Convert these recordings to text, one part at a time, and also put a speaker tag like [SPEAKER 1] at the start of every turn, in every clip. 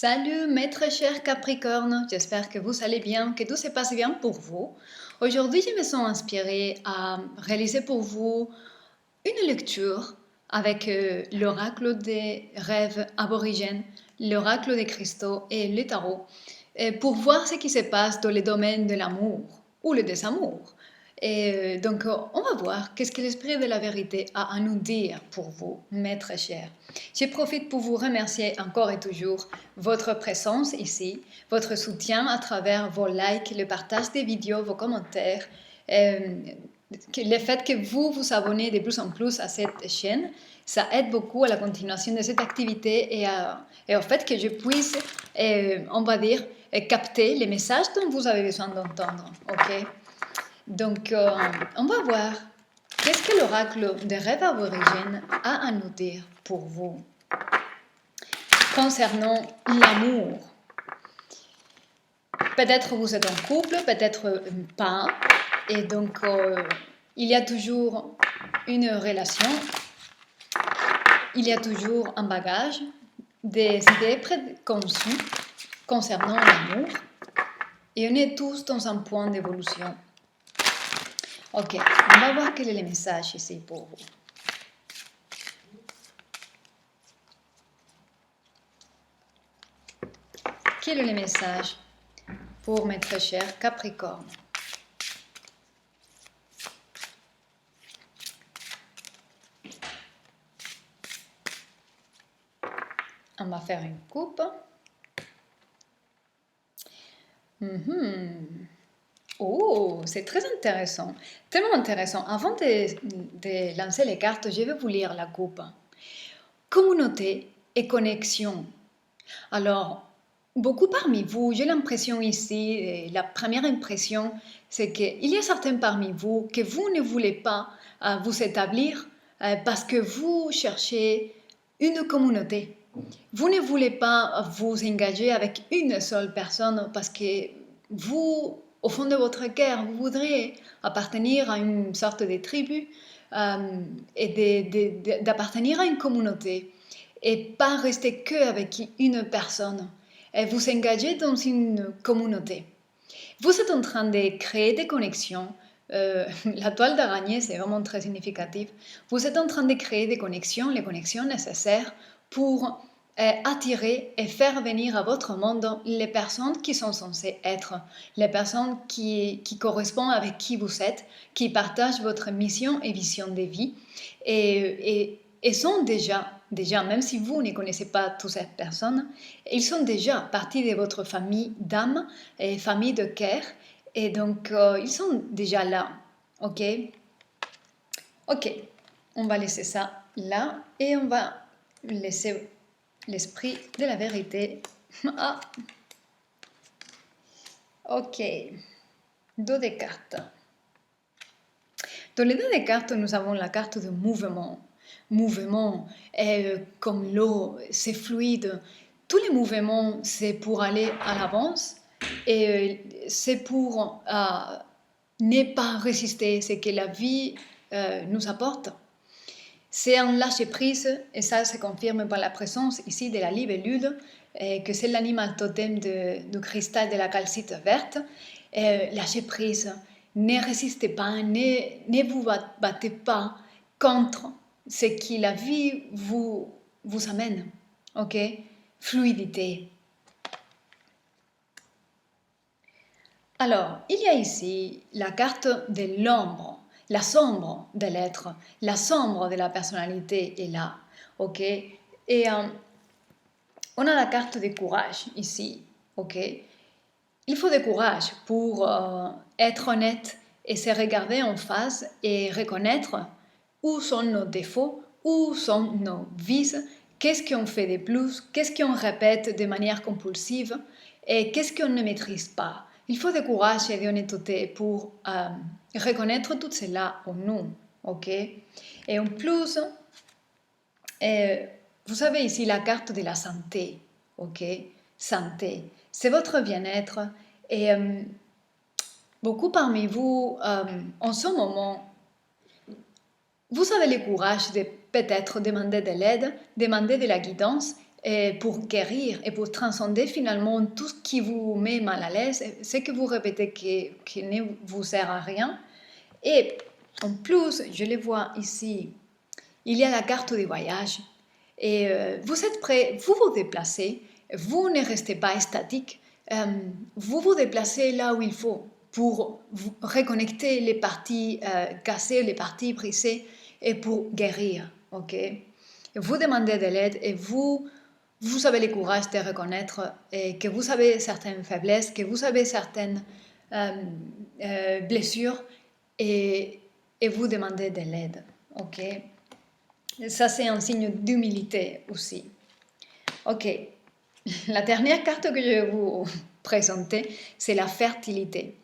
[SPEAKER 1] Salut mes très chers Capricornes, j'espère que vous allez bien, que tout se passe bien pour vous. Aujourd'hui, je me sens inspirée à réaliser pour vous une lecture avec l'oracle des rêves aborigènes, l'oracle des cristaux et le tarot, pour voir ce qui se passe dans le domaine de l'amour ou le désamour. Donc, on va voir qu'est-ce que l'esprit de la vérité a à nous dire pour vous, mes très chers. Je profite pour vous remercier encore et toujours votre présence ici, votre soutien à travers vos likes, le partage des vidéos, vos commentaires, le fait que vous vous abonnez de plus en plus à cette chaîne, ça aide beaucoup à la continuation de cette activité et au fait que je puisse, on va dire, capter les messages dont vous avez besoin d'entendre. Ok? Donc, on va voir qu'est-ce que l'oracle des rêves aborigènes a à nous dire pour vous concernant l'amour. Peut-être vous êtes en couple, peut-être pas. Et donc, il y a toujours une relation, il y a toujours un bagage, des idées préconçues concernant l'amour. Et on est tous dans un point d'évolution. Ok, on va voir quel est le message ici pour vous. Quel est le message pour mes très chers Capricornes? On va faire une coupe. Oh, c'est très intéressant, tellement intéressant. Avant de lancer les cartes, je vais vous lire la coupe. Communauté et connexion. Alors, beaucoup parmi vous, j'ai l'impression ici, la première impression, c'est qu'il y a certains parmi vous que vous ne voulez pas vous établir parce que vous cherchez une communauté. Vous ne voulez pas vous engager avec une seule personne parce que vous, au fond de votre cœur, vous voudriez appartenir à une sorte de tribu et d'appartenir à une communauté et pas rester que avec une personne. Et vous engagez dans une communauté. Vous êtes en train de créer des connexions. La toile d'araignée, c'est vraiment très significatif. Vous êtes en train de créer des connexions, les connexions nécessaires pour attirer et faire venir à votre monde les personnes qui sont censées être, les personnes qui correspondent avec qui vous êtes, qui partagent votre mission et vision de vie et sont déjà, même si vous ne connaissez pas toutes ces personnes, ils sont déjà partie de votre famille d'âme et famille de cœur et donc ils sont déjà là, ok? Ok, on va laisser ça là et on va laisser l'esprit de la vérité. Ah. Ok, dos de cartes. Dans les dos de cartes, nous avons la carte de mouvement. Mouvement, comme l'eau, c'est fluide. Tous les mouvements, c'est pour aller à l'avance et c'est pour ne pas résister ce que la vie nous apporte. C'est un lâcher-prise, et ça se confirme par la présence ici de la libellule, que c'est l'animal totem du cristal de la calcite verte. Lâcher-prise, ne résistez pas, ne vous battez pas contre ce que la vie vous amène. Ok? Fluidité. Alors, il y a ici la carte de l'ombre. La sombre de l'être, la sombre de la personnalité est là, ok? Et on a la carte de courage ici, ok? Il faut du courage pour être honnête et se regarder en face et reconnaître où sont nos défauts, où sont nos vices, qu'est-ce qu'on fait de plus, qu'est-ce qu'on répète de manière compulsive et qu'est-ce qu'on ne maîtrise pas. Il faut du courage et de l'honnêteté pour reconnaître tout cela en nous, ok? Et en plus, vous avez ici la carte de la santé, ok? Santé, c'est votre bien-être et beaucoup parmi vous, en ce moment, vous avez le courage de peut-être demander de l'aide, demander de la guidance et pour guérir et pour transcender finalement tout ce qui vous met mal à l'aise, ce que vous répétez qui ne vous sert à rien. Et en plus, je le vois ici, il y a la carte du voyage. Et vous êtes prêt, vous vous déplacez, vous ne restez pas statique, vous vous déplacez là où il faut pour vous reconnecter les parties cassées, les parties brisées et pour guérir. Ok? Vous demandez de l'aide et vous avez le courage de reconnaître que vous avez certaines faiblesses, que vous avez certaines blessures et vous demandez de l'aide. Ok? Ça, c'est un signe d'humilité aussi. Ok, la dernière carte que je vais vous présenter, c'est la fertilité.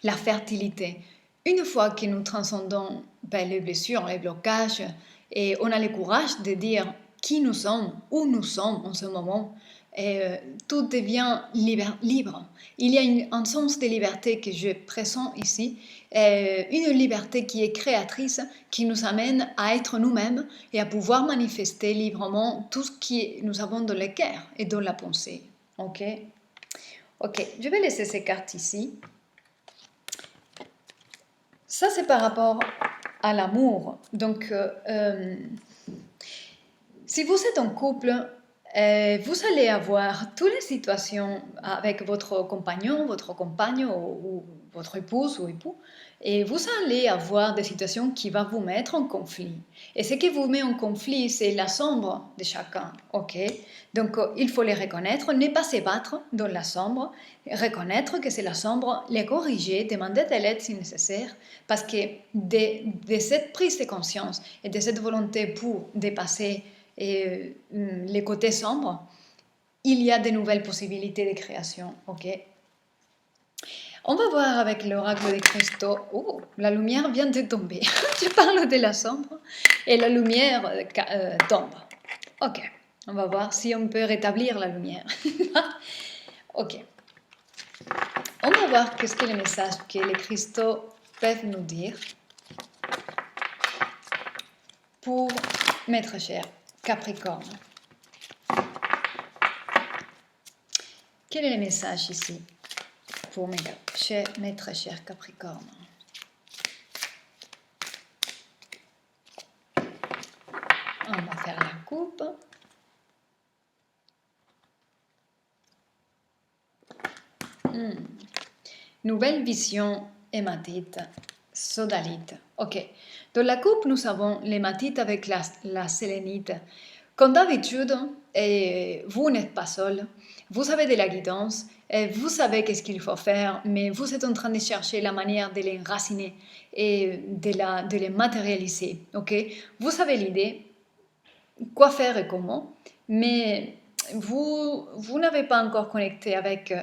[SPEAKER 1] La fertilité. Une fois que nous transcendons les blessures, les blocages, et on a le courage de dire qui nous sommes, où nous sommes en ce moment, et tout devient libre. Il y a un sens de liberté que je présente ici, une liberté qui est créatrice, qui nous amène à être nous-mêmes et à pouvoir manifester librement tout ce que nous avons dans le cœur et dans la pensée. Ok, je vais laisser ces cartes ici. Ça, c'est par rapport à l'amour. Donc, si vous êtes en couple, vous allez avoir toutes les situations avec votre compagnon, votre compagne ou votre épouse ou époux, et vous allez avoir des situations qui vont vous mettre en conflit. Et ce qui vous met en conflit, c'est la sombre de chacun, ok? Donc, il faut les reconnaître, ne pas se battre dans la sombre, reconnaître que c'est la sombre, les corriger, demander de l'aide si nécessaire, parce que de cette prise de conscience et de cette volonté pour dépasser les côtés sombres, il y a de nouvelles possibilités de création, ok? On va voir avec l'oracle des cristaux. Oh, la lumière vient de tomber. Je parle de la sombre et la lumière tombe. Ok, on va voir si on peut rétablir la lumière. Ok. On va voir qu'est-ce que les messages que les cristaux peuvent nous dire pour Maître cher Capricorne. Quel est le message ici pour Maître cher Capricorne? On va faire la coupe. Nouvelle vision hématite, sodalite. Ok. Dans la coupe, nous avons l'hématite avec la sélénite. Comme d'habitude, vous n'êtes pas seul. Vous avez de la guidance. Vous savez qu'est-ce qu'il faut faire, mais vous êtes en train de chercher la manière de l'enraciner et de les matérialiser. Ok. Vous avez l'idée, quoi faire et comment, mais vous n'avez pas encore connecté avec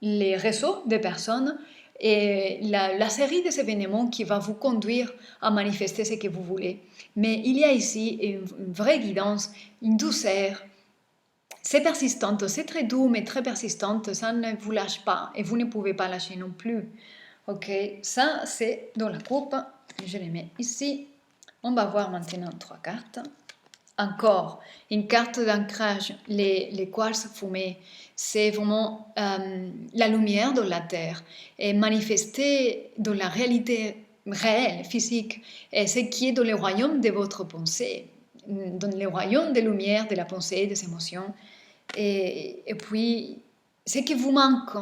[SPEAKER 1] les réseaux de personnes et la série des événements qui va vous conduire à manifester ce que vous voulez. Mais il y a ici une vraie guidance, une douceur. C'est persistante, c'est très doux mais très persistante, ça ne vous lâche pas et vous ne pouvez pas lâcher non plus. Ok, ça c'est dans la coupe, je les mets ici. On va voir maintenant 3 cartes. Encore, une carte d'ancrage, les quartz fumés, c'est vraiment la lumière de la Terre et manifester dans la réalité réelle, physique, et ce qui est dans le royaume de votre pensée, dans le royaume des lumières, de la pensée, des émotions. Et puis, ce qui vous manque,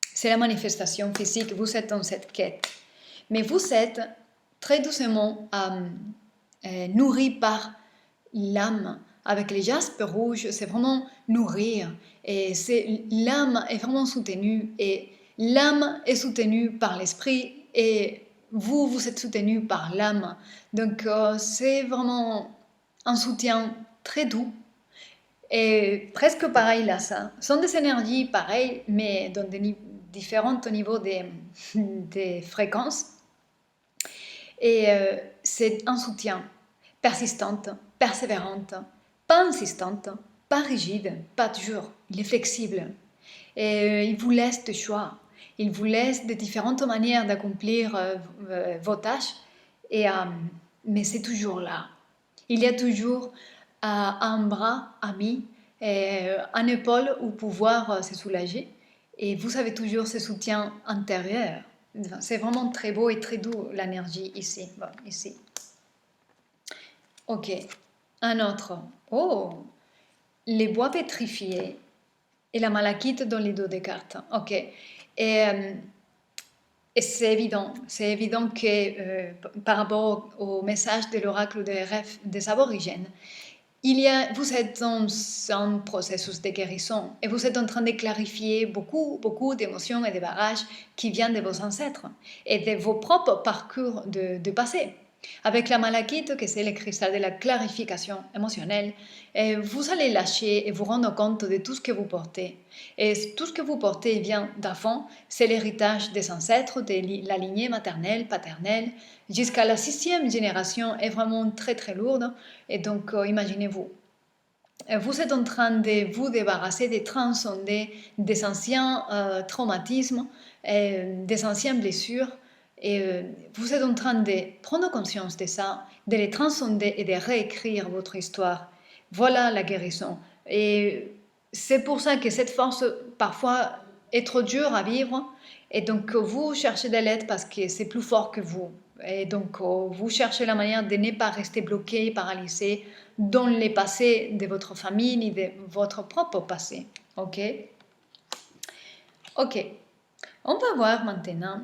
[SPEAKER 1] c'est la manifestation physique, vous êtes dans cette quête. Mais vous êtes très doucement nourri par l'âme. Avec les jaspes rouges, c'est vraiment nourrir. Et l'âme est vraiment soutenue. Et l'âme est soutenue par l'esprit. Et vous êtes soutenu par l'âme. Donc, c'est vraiment un soutien très doux. Et presque pareil là, ça. Ce sont des énergies pareilles, mais dans des différents niveaux des fréquences. Et c'est un soutien persistante, persévérante, pas insistante, pas rigide, pas dure. Il est flexible. Et il vous laisse des choix. Il vous laisse de différentes manières d'accomplir vos tâches. Mais c'est toujours là. Il y a toujours un bras ami, et un épaule où pouvoir se soulager. Et vous avez toujours ce soutien intérieur. C'est vraiment très beau et très doux l'énergie ici. Bon, ici. Ok. Un autre. Oh, les bois pétrifiés et la malachite dans les dos des cartes. Ok. Et c'est évident que par rapport au message de l'oracle des rêves des aborigènes, vous êtes dans un processus de guérison et vous êtes en train de clarifier beaucoup d'émotions et de barrages qui viennent de vos ancêtres et de vos propres parcours de passé. Avec la malachite, que c'est le cristal de la clarification émotionnelle, vous allez lâcher et vous rendre compte de tout ce que vous portez. Et tout ce que vous portez vient d'avant, c'est l'héritage des ancêtres, de la lignée maternelle, paternelle, jusqu'à la 6e génération est vraiment très très lourde. Et donc, imaginez-vous, vous êtes en train de vous débarrasser, de transcender des anciens traumatismes, des anciennes blessures. Et vous êtes en train de prendre conscience de ça, de les transcender et de réécrire votre histoire. Voilà la guérison. Et c'est pour ça que cette force, parfois, est trop dure à vivre. Et donc, vous cherchez de l'aide parce que c'est plus fort que vous. Et donc, vous cherchez la manière de ne pas rester bloqué, paralysé dans les passés de votre famille ni de votre propre passé. Ok? Ok. On va voir maintenant.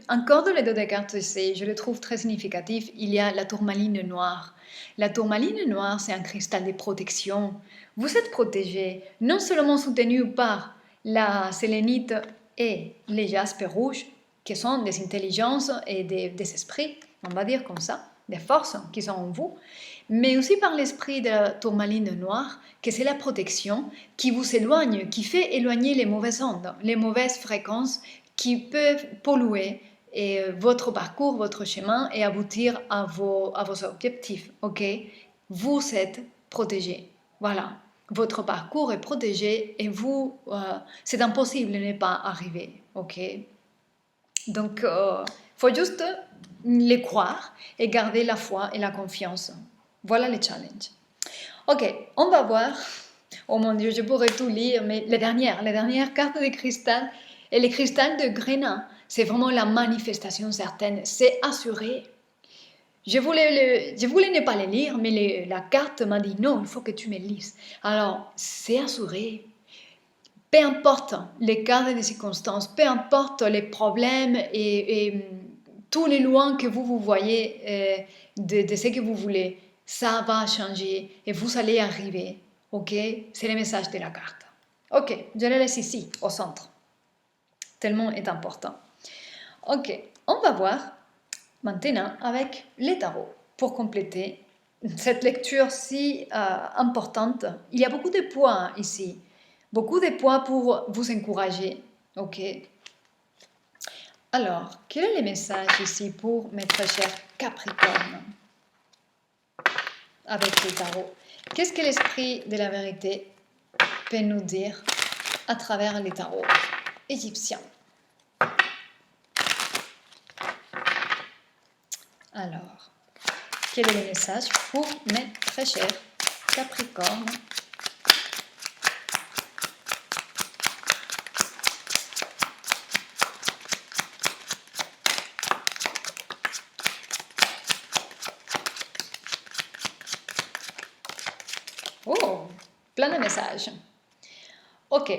[SPEAKER 1] Encore dans les deux des cartes, je le trouve très significatif, il y a la tourmaline noire. La tourmaline noire, c'est un cristal de protection. Vous êtes protégé, non seulement soutenu par la sélénite et les jaspes rouges, qui sont des intelligences et des esprits, on va dire comme ça, des forces qui sont en vous, mais aussi par l'esprit de la tourmaline noire, que c'est la protection qui vous éloigne, qui fait éloigner les mauvaises ondes, les mauvaises fréquences qui peuvent polluer votre parcours, votre chemin et aboutir à vos objectifs. Ok? Vous êtes protégé. Voilà. Votre parcours est protégé et vous, c'est impossible de ne pas arriver. Ok? Donc, faut juste les croire et garder la foi et la confiance. Voilà le challenge. Ok, on va voir. Oh mon Dieu, je pourrais tout lire, mais la dernière carte de cristal, et le cristal de Grénin, c'est vraiment la manifestation certaine, c'est assuré. Je voulais ne pas les lire, mais la carte m'a dit non, il faut que tu me lises. Alors, c'est assuré. Peu importe les cas et les circonstances, peu importe les problèmes et tous les loin que vous voyez de ce que vous voulez, ça va changer et vous allez arriver. Ok? C'est le message de la carte. Ok, je la laisse ici, au centre. Tellement est important. Ok, on va voir maintenant avec les tarots pour compléter cette lecture si importante. Il y a beaucoup de points ici. Beaucoup de points pour vous encourager. Ok. Alors, quel est le message ici pour mes très chers Capricornes avec les tarots? Qu'est-ce que l'esprit de la vérité peut nous dire à travers les tarots égyptiens? Alors, quel est le message pour mes très chers Capricornes? Oh, plein de messages. Ok,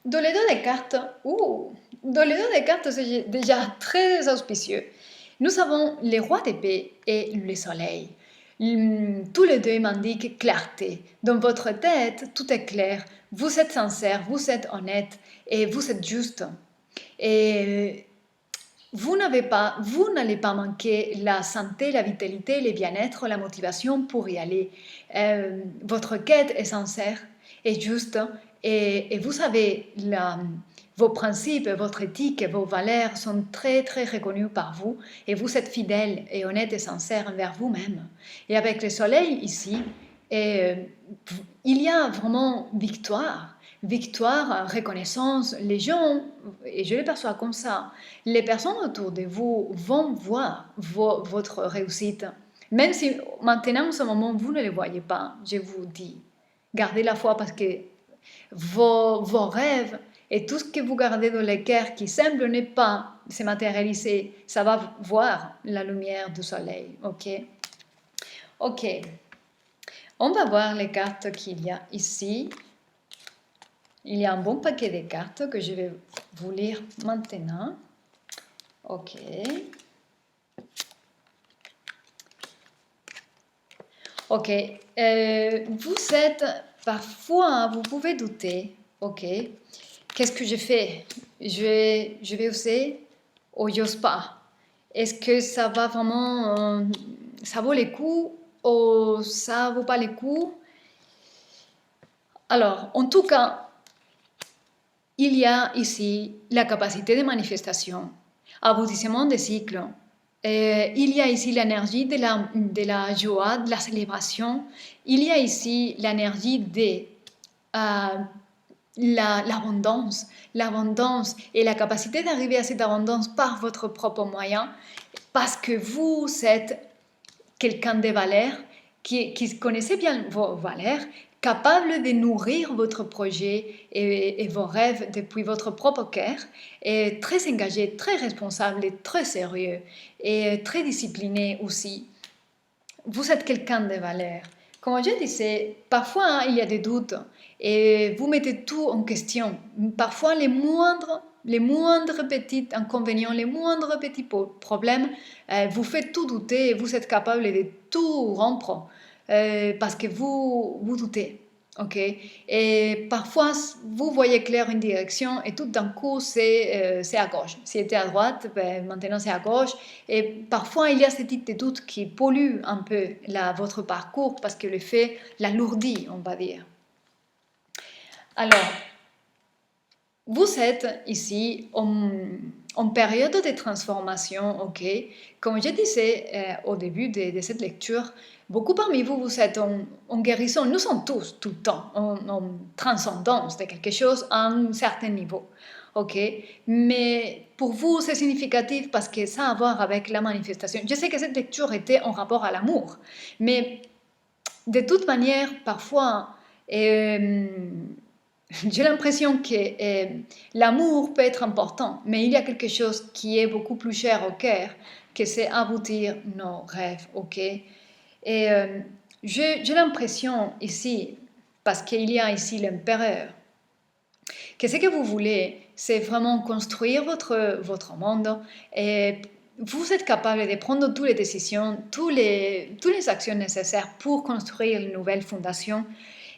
[SPEAKER 1] dans les deux des cartes, c'est déjà très auspicieux. Nous avons les rois d'épée et le soleil. Tous les deux m'indiquent clarté. Dans votre tête, tout est clair. Vous êtes sincère, vous êtes honnête et vous êtes juste. Et vous n'allez pas manquer la santé, la vitalité, le bien-être, la motivation pour y aller. Votre quête est sincère et juste et vous savez, vos principes, votre éthique, vos valeurs sont très très reconnus par vous et vous êtes fidèle et honnête et sincère envers vous-même. Et avec le soleil ici, il y a vraiment victoire, reconnaissance. Les gens, et je les perçois comme ça, les personnes autour de vous vont voir votre réussite, Même si maintenant, en ce moment, vous ne le voyez pas, je vous dis, gardez la foi parce que vos rêves et tout ce que vous gardez dans le cœur qui semble ne pas se matérialiser, ça va voir la lumière du soleil, ok? Ok, on va voir les cartes qu'il y a ici. Il y a un bon paquet de cartes que je vais vous lire maintenant. Ok. Ok. Vous êtes parfois, vous pouvez douter. Ok. Qu'est-ce que je fais? Je vais oser ou j'ose pas? Est-ce que ça va vraiment, ça vaut les coups ou ça vaut pas les coups? Alors, en tout cas, il y a ici la capacité de manifestation, aboutissement des cycles. Il y a ici l'énergie de la joie, de la célébration. Il y a ici l'énergie de l'abondance, l'abondance et la capacité d'arriver à cette abondance par votre propre moyen, parce que vous êtes quelqu'un de valeur qui connaissait bien vos valeurs, capable de nourrir votre projet et vos rêves depuis votre propre cœur, et très engagé, très responsable, et très sérieux et très discipliné aussi. Vous êtes quelqu'un de valeur. Comme je disais, parfois il y a des doutes et vous mettez tout en question. Parfois les moindres petits inconvénients, les moindres petits problèmes, vous faites tout douter et vous êtes capable de tout rompre parce que vous doutez. Ok, et parfois vous voyez clair une direction et tout d'un coup c'est à gauche. Si c'était à droite, ben, maintenant c'est à gauche. Et parfois il y a ce type de doute qui pollue un peu votre parcours parce que le fait l'alourdit, on va dire. Alors, vous êtes ici en période de transformation, ok? Comme je disais au début de cette lecture, beaucoup parmi vous, vous êtes en guérison. Nous sommes tous, tout le temps, en transcendance de quelque chose à un certain niveau, ok? Mais pour vous, c'est significatif parce que ça a à voir avec la manifestation. Je sais que cette lecture était en rapport à l'amour, mais de toute manière, parfois, j'ai l'impression que l'amour peut être important, mais il y a quelque chose qui est beaucoup plus cher au cœur, que c'est aboutir nos rêves, ok? Et j'ai l'impression ici, parce qu'il y a ici l'empereur, que ce que vous voulez, c'est vraiment construire votre monde et vous êtes capable de prendre toutes les décisions, toutes les actions nécessaires pour construire une nouvelle fondation.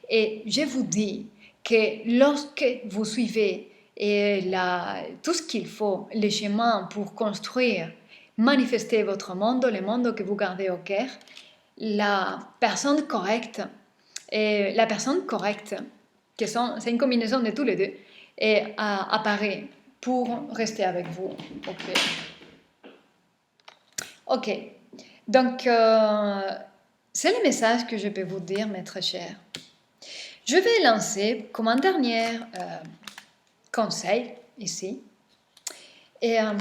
[SPEAKER 1] Et je vous dis que lorsque vous suivez tout ce qu'il faut, les chemins pour construire, manifester votre monde, le monde que vous gardez au cœur, la personne correcte, c'est une combinaison de tous les deux, et apparaît pour rester avec vous. Ok. Donc, c'est le message que je peux vous dire, mes très chers. Je vais lancer comme un dernier conseil ici et un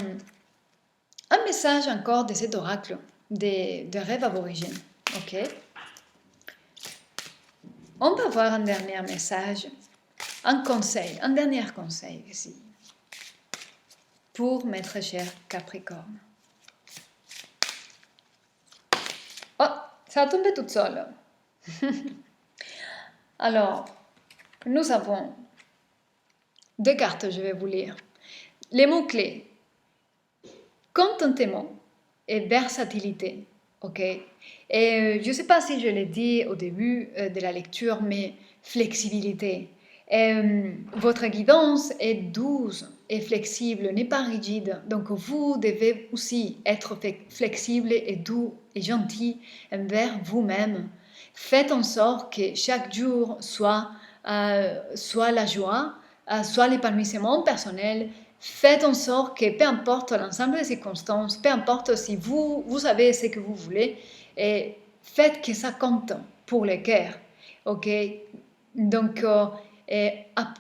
[SPEAKER 1] message encore de cet oracle de rêve aborigène. Ok. On va voir un dernier message, un dernier conseil ici pour mes très chers Capricorne. Oh, ça a tombé toute seule. Alors, nous avons deux cartes, je vais vous lire. Les mots-clés, contentement et versatilité. Ok. Et je ne sais pas si je l'ai dit au début de la lecture, mais flexibilité. Votre guidance est douce et flexible, n'est pas rigide. Donc vous devez aussi être flexible et doux et gentil envers vous-même. Faites en sorte que chaque jour soit la joie, soit l'épanouissement personnel. Faites en sorte que peu importe l'ensemble des circonstances, peu importe si vous savez ce que vous voulez, et faites que ça compte pour le cœur. Ok? Donc,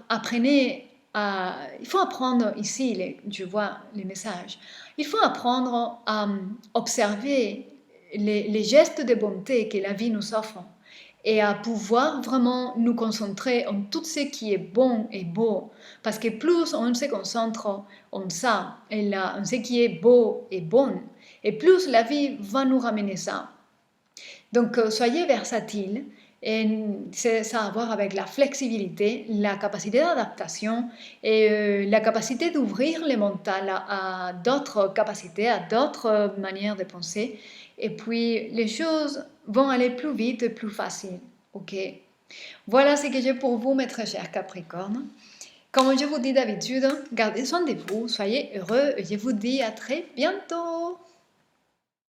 [SPEAKER 1] apprenez à... Il faut apprendre ici, je vois les messages. Il faut apprendre à observer les gestes de bonté que la vie nous offre et à pouvoir vraiment nous concentrer en tout ce qui est bon et beau. Parce que plus on se concentre en ça, et là, en ce qui est beau et bon, et plus la vie va nous ramener ça. Donc, soyez versatile. Et ça a à voir avec la flexibilité, la capacité d'adaptation et la capacité d'ouvrir le mental à d'autres capacités, à d'autres manières de penser. Et puis, les choses vont aller plus vite et plus facile. OK? Voilà ce que j'ai pour vous, mes très chers Capricornes. Comme je vous dis d'habitude, gardez soin de vous, soyez heureux et je vous dis à très bientôt.